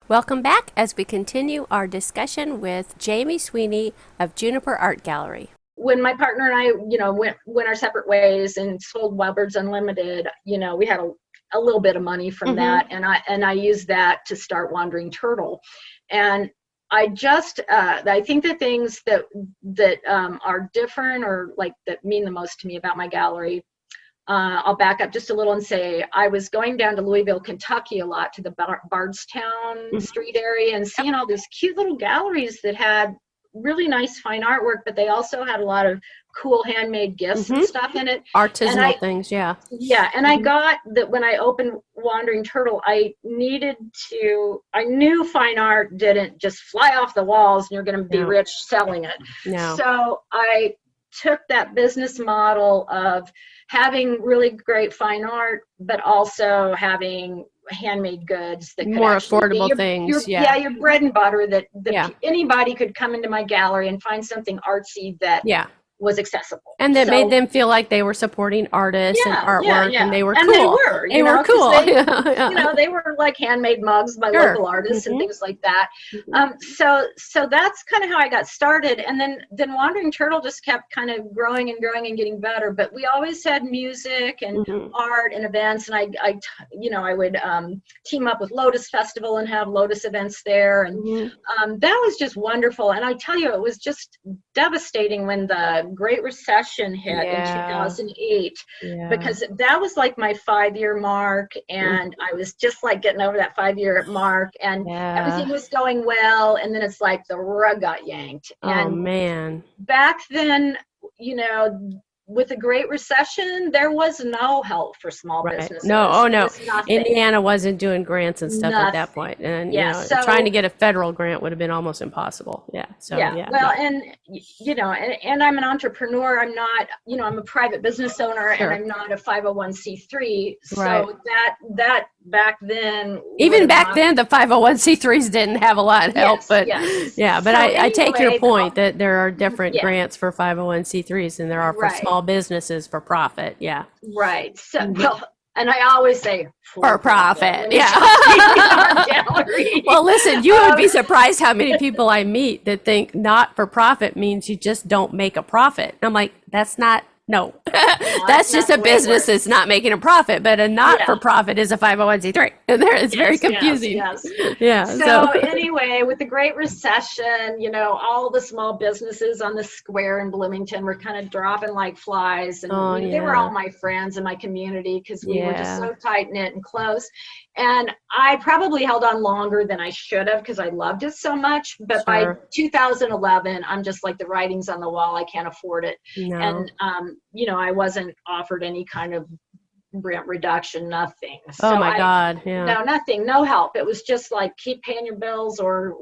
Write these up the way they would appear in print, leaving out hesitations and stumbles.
Welcome back as we continue our discussion with Jaime Sweany of Juniper Art Gallery. When my partner and I, went our separate ways and sold Wild Birds Unlimited, we had a little bit of money from that, and I used that to start Wandering Turtle. And I think the things that are different or like that mean the most to me about my gallery. I'll back up just a little and say I was going down to Louisville, Kentucky a lot to the Bardstown Street area and seeing all these cute little galleries that had really nice fine artwork, but they also had a lot of cool handmade gifts and stuff in it. Artisanal things, yeah. Yeah, and I got that when I opened Wandering Turtle, I knew fine art didn't just fly off the walls and you're going to be rich selling it. No. So I took that business model of having really great fine art, but also having handmade goods that could more affordable things. Your bread and butter that anybody could come into my gallery and find something artsy that was accessible. And that made them feel like they were supporting artists and artwork, and they were cool. And they were, they were cool. They were like handmade mugs by local artists and things like that. So that's kind of how I got started. And then Wandering Turtle just kept kind of growing and growing and getting better. But we always had music and art and events. And I would team up with Lotus Festival and have Lotus events there. And that was just wonderful. And I tell you, it was just devastating when the Great Recession hit in 2008, because that was like my 5-year mark, and I was just like getting over that 5-year mark, and everything was going well, and then it's like the rug got yanked. And man, back then, with the Great Recession, there was no help for small businesses. No, Indiana wasn't doing grants and stuff at that point. And, trying to get a federal grant would have been almost impossible. Well, and I'm an entrepreneur. I'm not, I'm a private business owner, and I'm not a 501c3. So that back then. Even back then, the 501c3s didn't have a lot of help. But I take your point that there are different grants for 501c3s than there are for small businesses for profit. Right. So and I always say for profit. Well, listen, you would be surprised how many people I meet that think not for profit means you just don't make a profit. I'm like, that's that's just a business that's not making a profit, but a not-for-profit is a 501c3. And it's very confusing. So anyway, with the Great Recession, all the small businesses on the square in Bloomington were kind of dropping like flies. And they were all my friends in my community because we were just so tight-knit and close. And I probably held on longer than I should have because I loved it so much. But by 2011, I'm just like, the writing's on the wall. I can't afford it. And, I wasn't offered any kind of rent reduction, nothing. So my God. No, nothing, no help. It was just like, keep paying your bills or,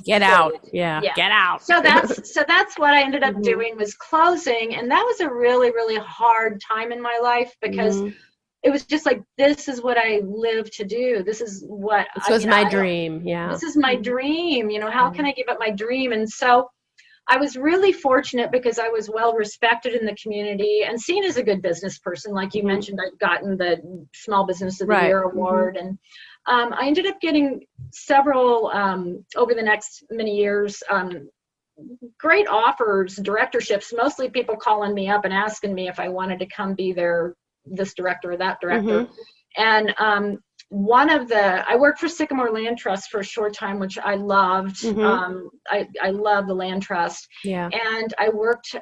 get out. Get out. So that's what I ended up doing, was closing. And that was a really, really hard time in my life because it was just like, this is what I live to do. This is what my dream. This is my dream. How can I give up my dream? And so I was really fortunate because I was well respected in the community and seen as a good business person. Like you mentioned, I'd gotten the Small Business of the Year award. And I ended up getting several, over the next many years, great offers, directorships, mostly people calling me up and asking me if I wanted to come be this director or that director. And I worked for Sycamore Land Trust for a short time, which I loved. I love the land trust. And I worked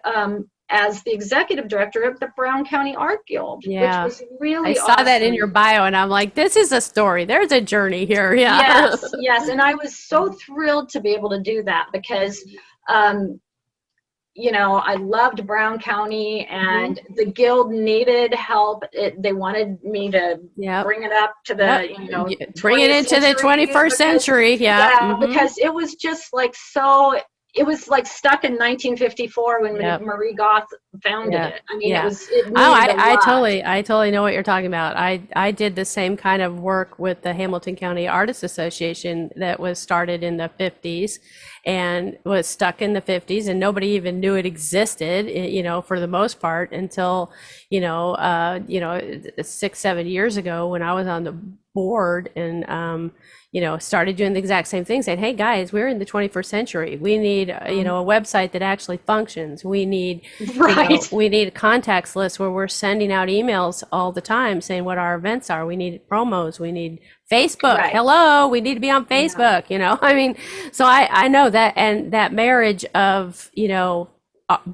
as the executive director of the Brown County Art Guild, which was really awesome. I saw that in your bio, and I'm like, this is a story. There's a journey here. Yes. And I was so thrilled to be able to do that because I loved Brown County, and the guild needed help. They wanted me to bring it up to the, bring it into the 21st century. Because it was just like it was like stuck in 1954 when Marie Goth founded it. I mean, yeah. it needed I lot. I totally know what you're talking about. I did the same kind of work with the Hamilton County Artists Association that was started in the 50s and was stuck in the 50s, and nobody even knew it existed, you know, for the most part until, you know, 6, 7 years ago when I was on the board and, you know, started doing the exact same thing, saying, hey guys, we're in the 21st century. We need, you know, a website that actually functions. We need, right. you know, we need a contacts list where we're sending out emails all the time saying what our events are. We need promos. We need Facebook. Right. Hello, we need to be on Facebook, you know, I mean, so I know that, and that marriage of, you know,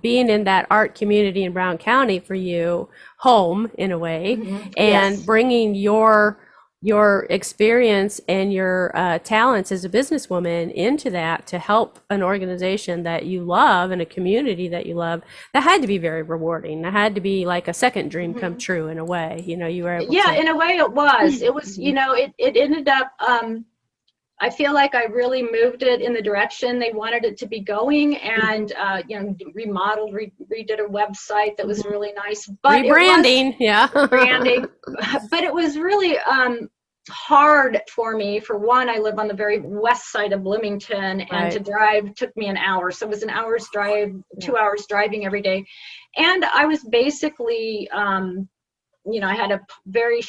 being in that art community in Brown County for you, home in a way, and Yes. bringing your experience and your talents as a businesswoman into that to help an organization that you love and a community that you love, that had to be very rewarding. That had to be like a second dream come true in a way. You know, you were able to. In a way it was. It was, you know, it ended up, I feel like I really moved it in the direction they wanted it to be going, and you know, remodeled, redid a website that was really nice. But rebranding, branding, but it was really hard for me. For one, I live on the very west side of Bloomington, and to drive took me an hour. So it was an hour's drive, 2 hours driving every day, and I was basically, you know, I had a very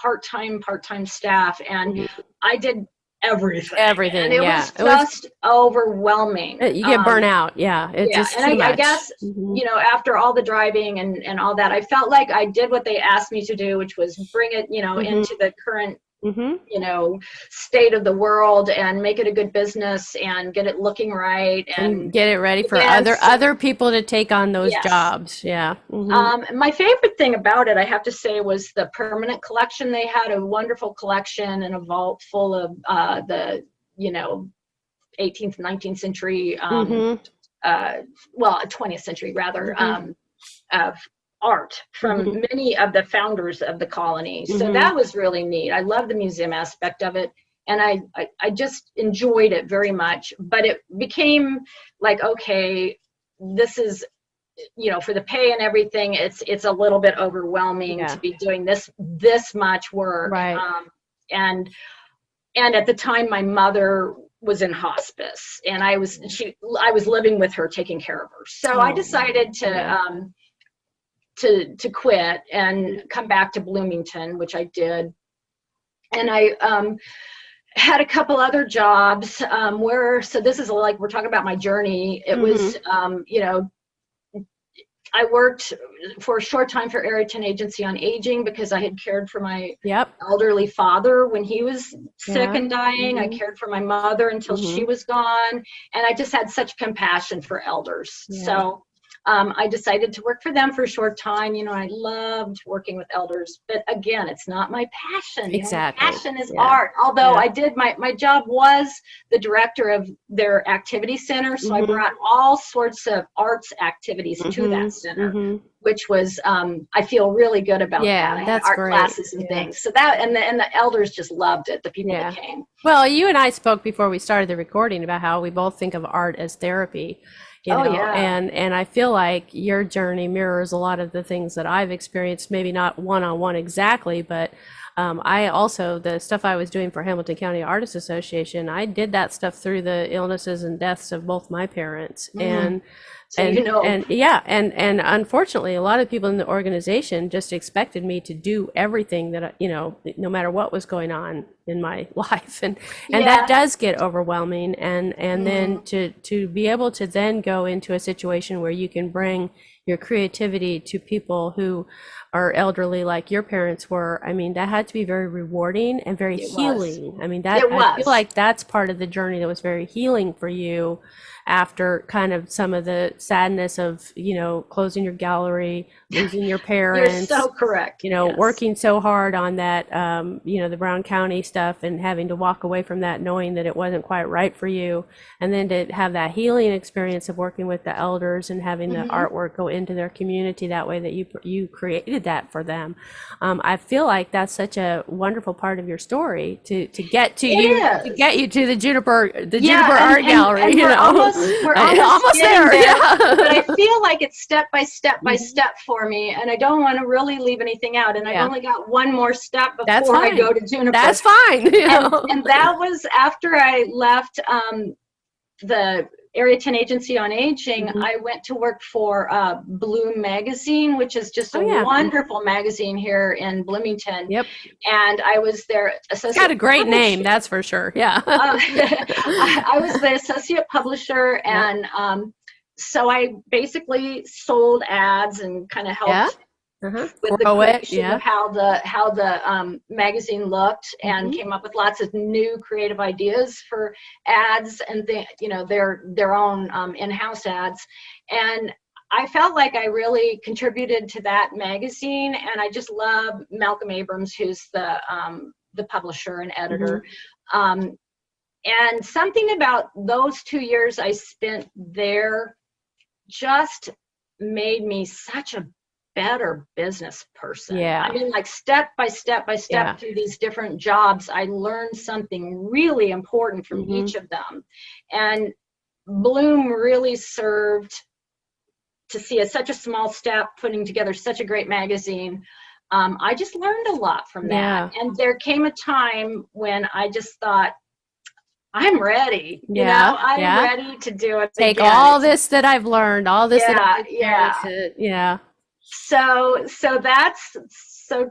part-time staff, and I did everything. And it was just overwhelming. You get burnt out. Just and too much. I guess, you know, after all the driving and all that, I felt like I did what they asked me to do, which was bring it, you know, into the current, you know, state of the world, and make it a good business and get it looking right, and get it ready for other people to take on those jobs. My favorite thing about it, I have to say, was the permanent collection. They had a wonderful collection and a vault full of the, you know, 18th, 19th century, well, 20th century rather, of art from many of the founders of the colony. So that was really neat. I love the museum aspect of it, and I just enjoyed it very much. But it became like, okay, this is, you know, for the pay and everything, it's a little bit overwhelming to be doing this much work. And at the time, my mother was in hospice, and I was living with her, taking care of her. So I decided to quit and come back to Bloomington, which I did. And I had a couple other jobs so this is like, we're talking about my journey. It was, you know, I worked for a short time for Arrington Agency on Aging because I had cared for my elderly father when he was sick and dying. I cared for my mother until she was gone. And I just had such compassion for elders. So I decided to work for them for a short time. You know, I loved working with elders, but again, it's not my passion. Exactly. My passion is art. Although I did, my job was the director of their activity center. So I brought all sorts of arts activities to that center, which was, I feel really good about that. I had art classes and things. So that, and the elders just loved it, the people that came. Well, you and I spoke before we started the recording about how we both think of art as therapy. You know, and I feel like your journey mirrors a lot of the things that I've experienced, maybe not one-on-one exactly, but I also, the stuff I was doing for Hamilton County Artists Association, I did that stuff through the illnesses and deaths of both my parents. And unfortunately, a lot of people in the organization just expected me to do everything that, you know, no matter what was going on in my life. And that does get overwhelming. And then to be able to then go into a situation where you can bring your creativity to people who are elderly like your parents were, I mean, that had to be very rewarding and very healing. I mean, I feel like that's part of the journey that was very healing for you after kind of some of the sadness of, you know, closing your gallery, losing your parents. You're so correct. Yes. Working so hard on that, the Brown County stuff, and having to walk away from that knowing that it wasn't quite right for you. And then to have that healing experience of working with the elders and having the artwork go into their community that way, that you created that for them. I feel like that's such a wonderful part of your story to get to you to the Juniper Art Gallery. And we're almost there. But I feel like it's step by step by step for me, and I don't want to really leave anything out. And I've only got one more step before I go to Juniper. That's fine. And that was after I left the Area 10 Agency on Aging. I went to work for Bloom Magazine, which is just a wonderful magazine here in Bloomington. Yep. And I was their associate. It's got a great name, that's for sure. Yeah. I was the associate publisher, and so I basically sold ads and kind of helped with the creation of how the magazine looked, and came up with lots of new creative ideas for ads and their own in-house ads. And I felt like I really contributed to that magazine, and I just love Malcolm Abrams, who's the publisher and editor. And something about those 2 years I spent there just made me such a better business person. I mean, like step by step by step through these different jobs, I learned something really important from each of them. And Bloom really served to see as such a small step, putting together such a great magazine. I just learned a lot from that. And there came a time when I just thought, I'm ready. I'm ready to do it. Take all this that I've learned, all this that I've So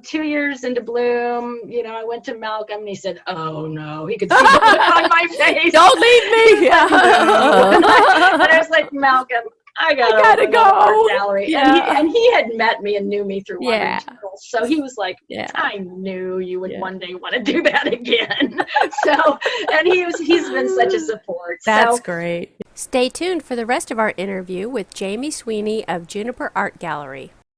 2 years into Bloom, I went to Malcolm, and he said, "Oh no," he could see the look on my face. Don't leave me. And I was like, "Malcolm, I gotta go art gallery." And he had met me and knew me through one so he was like, "I knew you would one day want to do that again." So, and he's been such a support. That's great. Stay tuned for the rest of our interview with Jaime Sweany of Juniper Art Gallery.